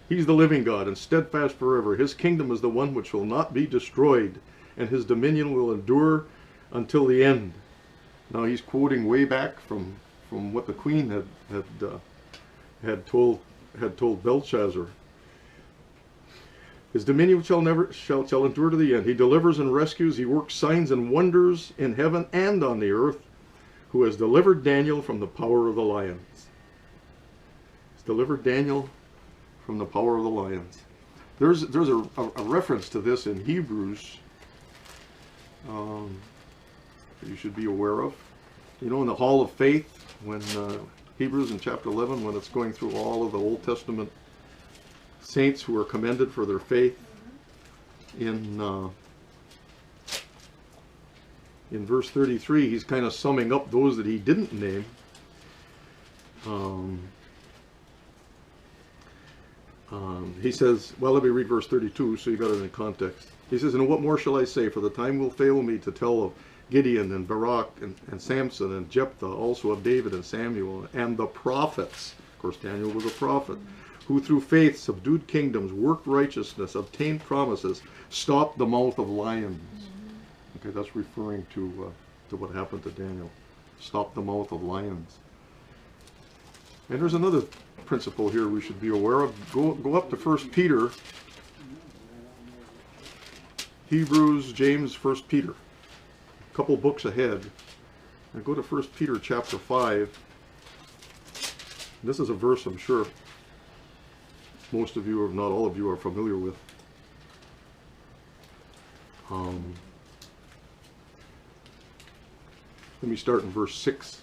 He's the living God and steadfast forever. His kingdom is the one which will not be destroyed, and his dominion will endure until the end. Now he's quoting way back from what the queen had told Belshazzar. His dominion shall endure to the end. He delivers and rescues. He works signs and wonders in heaven and on the earth, who has delivered Daniel from the power of the lions. He's delivered Daniel from the power of the lions. There's a reference to this in Hebrews. You should be aware of. In the Hall of Faith, when Hebrews in chapter 11, when it's going through all of the Old Testament saints who are commended for their faith, in verse 33, he's kind of summing up those that he didn't name. He says, well, let me read verse 32 so you got it in context. He says, and what more shall I say? For the time will fail me to tell of Gideon and Barak and Samson and Jephthah, also of David and Samuel and the prophets. Of course, Daniel was a prophet, who through faith subdued kingdoms, worked righteousness, obtained promises, stopped the mouth of lions. Okay, that's referring to what happened to Daniel. Stopped the mouth of lions. And there's another principle here we should be aware of. Go up to 1 Peter, Hebrews, James, 1 Peter. A couple books ahead. And go to 1 Peter chapter 5. This is a verse I'm sure most of you, if not all of you, are familiar with. Let me start in verse 6.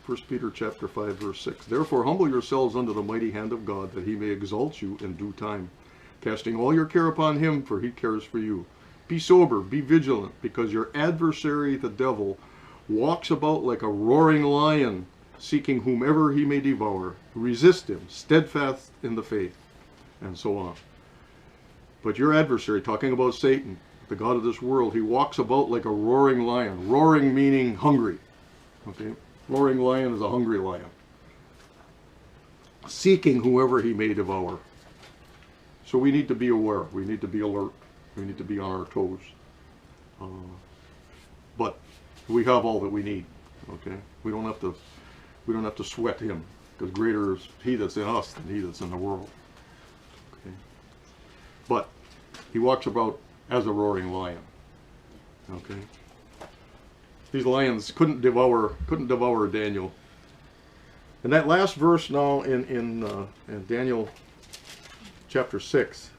1 Peter chapter 5, verse 6. Therefore humble yourselves under the mighty hand of God, that he may exalt you in due time, casting all your care upon him, for he cares for you. Be sober, be vigilant, because your adversary, the devil, walks about like a roaring lion, seeking whomever he may devour. Resist him, steadfast in the faith, and so on. But your adversary, talking about Satan, the god of this world, he walks about like a roaring lion. Roaring meaning hungry. Okay? Roaring lion is a hungry lion. Seeking whoever he may devour. So we need to be aware. We need to be alert. We need to be on our toes. But we have all that we need. Okay, we don't have to sweat him, because greater is he that's in us than he that's in the world. Okay, but he walks about as a roaring lion. Okay, these lions couldn't devour Daniel. And that last verse now in Daniel chapter 6.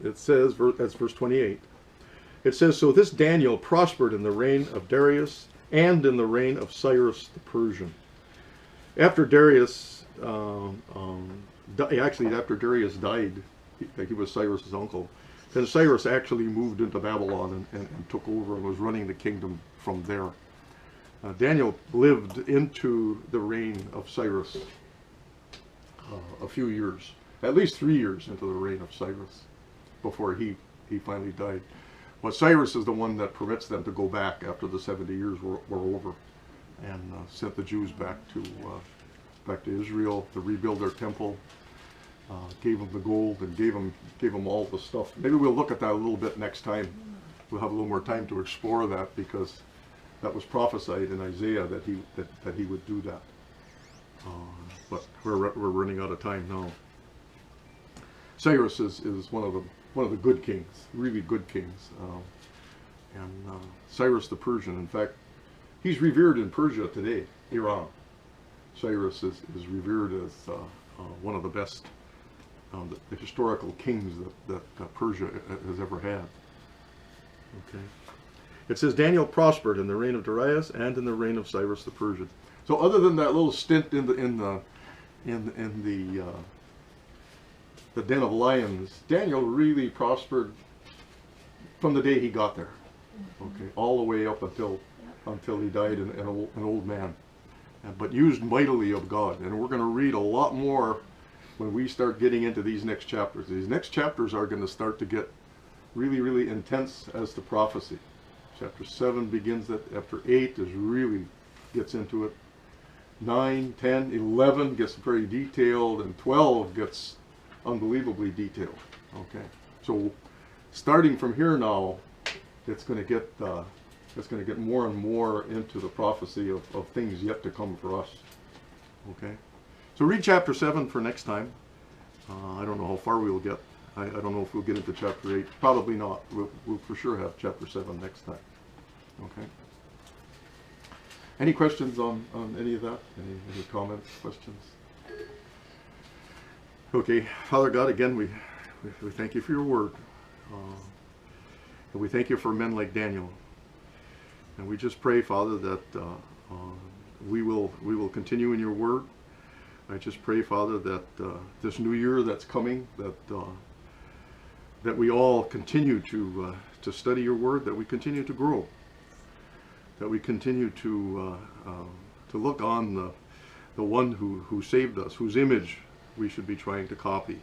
It says, that's verse 28. It says, so this Daniel prospered in the reign of Darius and in the reign of Cyrus the Persian. After Darius, after Darius died, he was Cyrus's uncle. Then Cyrus actually moved into Babylon and took over and was running the kingdom from there. Daniel lived into the reign of Cyrus a few years, at least 3 years into the reign of Cyrus before he finally died. But Cyrus is the one that permits them to go back after the 70 years were over, and sent the Jews back to Israel to rebuild their temple. Gave them the gold and gave them all the stuff. Maybe we'll look at that a little bit next time. We'll have a little more time to explore that, because that was prophesied in Isaiah that he would do that. But we're running out of time now. Cyrus is one of the good kings, really good kings, and Cyrus the Persian. In fact, he's revered in Persia today, Iran. Cyrus is revered as one of the best, the historical kings that Persia has ever had. Okay. It says Daniel prospered in the reign of Darius and in the reign of Cyrus the Persian. So other than that little stint in the den of lions, Daniel really prospered from the day he got there. Okay, all the way up until he died an old man, but used mightily of God. And we're going to read a lot more when we start getting into these next chapters. These next chapters are going to start to get really, really intense as to prophecy. Chapter 7 begins that. Chapter 8 gets into it. 9, 10, 11 gets very detailed, and 12 gets unbelievably detailed. Okay, so starting from here now, it's going to get more and more into the prophecy of things yet to come for us. Okay, so read chapter 7 for next time. I don't know how far we'll get. I don't know if we'll get into chapter 8. Probably not. We'll for sure have chapter 7 next time. Okay. Any questions on any of that? Any comments, questions? Okay, Father God, again, we thank you for your word. And we thank you for men like Daniel. And we just pray, Father, that we will continue in your word. I just pray, Father, that this new year that's coming, that we all continue to study your word, that we continue to grow, that we continue to look on the one who saved us, whose image we should be trying to copy,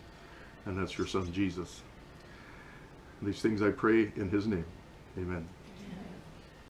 and that's your Son Jesus. These things I pray in his name. Amen.